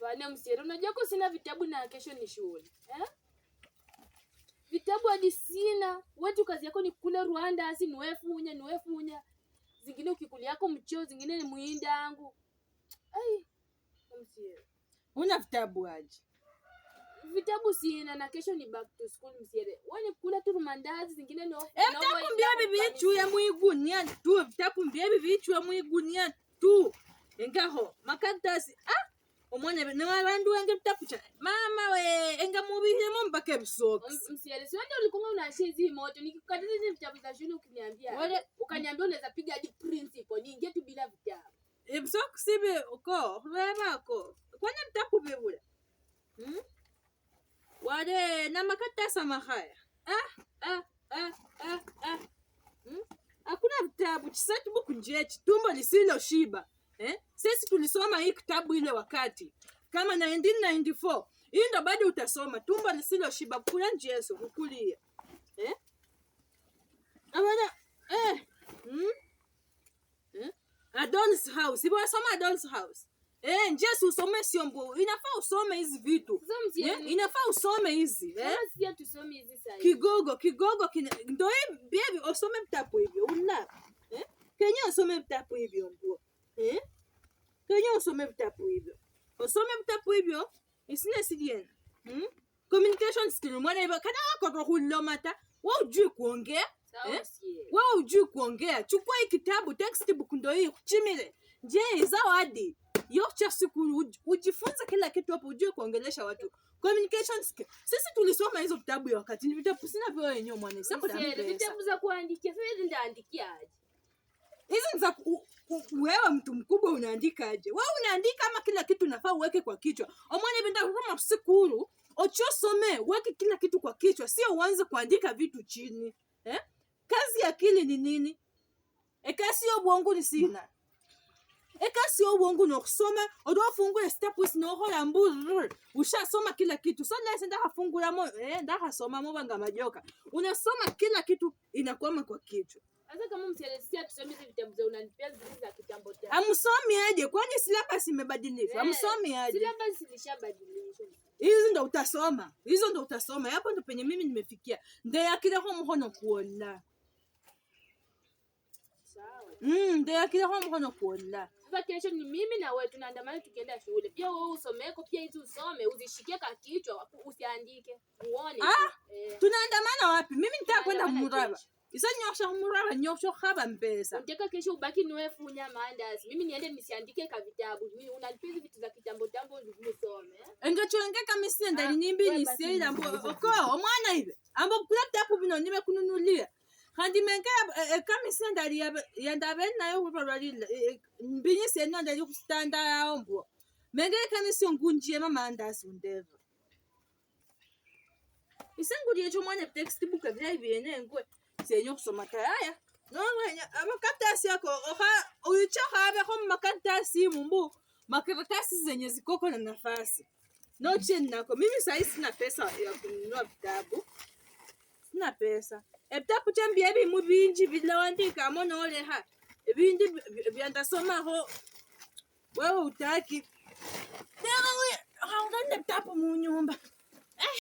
Fanya msiere, unajua ko sina vitabu na kesho ni shule. Vitabu hadi sina. Wewe kazi yako ni kula Rwanda, asi niwefunya. Zingine ukikulia yako mcho, zingine ni muinda yangu. Ai, msiere. Una vitabu aje? Vitabu sina na kesho ni back to school msiere. Wewe kula tu mandazi, zingine no. Vitabu mbia bibichu ya muigunia tu, vitabu mbia bibichu ya muigunia tu. Engaho, makatasi. Omwana ne wabandu wenge vitabu cha. Mama we, enga mubihe mbake bisoka. Msiere, si wewe ulikunga unashizi moto. Nikikukatiza hizo vitabu za shule ukiniambia. Ukaniambia unaweza piga hadi principal. Niingie tu bila vitabu. Bisoka sibe uko, wewe ko. Kwani vitabu bibula? Wale na makatasa mahaya. Hakuna vitabu chisatu buku njechi tumbo lisilo shiba. Sisi tulisoma hii kitabu ile wakati kama 1994. Hii ndo bado utasoma tumbo lisilo shiba kula njeso kukulia. Abana Adol's House. Ibo soma Adol's House. Njeso usome siombo. Inafaa usome hizi vitu. Inafaa usome hizi. Sasa tusome hizi sasa. Kigogo ndo baby usome vitabu hivyo. Una. Kenya usome vitabu hivyo mbo. Kenya usome vitabu hivyo. Usome vitabu hivyo. Isine sidiena. Communication skill mwana hivyo kana wako rohulo mata. Wewe hujui kuongea? Wewe hujui kuongea. Chukua hii kitabu textbook ndo hii kuchimile. Je, zawadi. Yocha siku ujifunza kila kitu hapo, ujue kuongelesha watu. Communication skill. Sisi tulisoma hizo vitabu ya wakati. Ni vitabu sina vyo yenyewe mwana. Sasa vitabu za kuandikia. Sasa ndaandikia aje? Hizi za wewe mtu mkubwa unaandika aje? Wewe unaandika ama kila kitu nafaa uweke kwa kichwa. Omwana benda ruma sikuru, ochosome, weke kila kitu kwa kichwa. Sio uanze kuandika vitu chini. Kazi ya akili ni nini? Kasi yo bwangu ni sina. Kasi yo bwangu no kusoma, odofungula step no hola mburu. Ushasoma kila kitu. So lesa ndakafungula mo, ndakasoma mo banga majoka. Unasoma kila kitu inakwama kwa kichwa. Sasa kama msielezea tusome hizo vitabu za unanipea zile za kitambo tena. Amsomi aje? Kwani syllabus imebadilishwa? Amsomi aje? Syllabus ilishabadilishwa. Hizo ndo utasoma. Hizo ndo utasoma. Hapo ndo penye mimi nimefikia. Ndio akira ho mhono kuona. Sawa. Ndio akira ho mhono kuona. Sasa kesho ni mimi na wewe tunaandamana tukienda shule. Pia wewe usomeko pia hizo usome, uzishikie kwa kichwa, usiandike. Uone. Tunaandamana wapi? Mimi nitaka kwenda Muraba. Isa nyosha Muraba, nyosha haba mpesa. Unataka kesho ubaki niwe funya mandazi. Mimi niende nisiandike ka vitabu. Mimi unanipiza vitu za kitambo tambo nisome. Engachongeka misi ndali nimbi nisira mbo. Oko, omwana hivi. Ambo kula vitabu bino nibe kununulia. Kandi menga kama isi ndali yandabe nayo kubalila. Mbinyi sena ndali kustanda yao mbo. Menga kama isi ngunjie mama mandazi undeva. Isenguriye cyo mwana textbook bya ibene ngwe. Senyo kusoma kaya. Nongwenya amakatasi yako uyichaha habe kwa makatasi mumbu. Makaratasi zenye zikoko na nafasi. No cheni nako. Mimi sahi sina pesa ya kununua vitabu. Sina pesa. Vitabu chambia hivi mubinji vilaandika amona ole ha. Ebindi byandasoma ho. Wewe utaki. Nanga we haungane vitabu mu nyumba.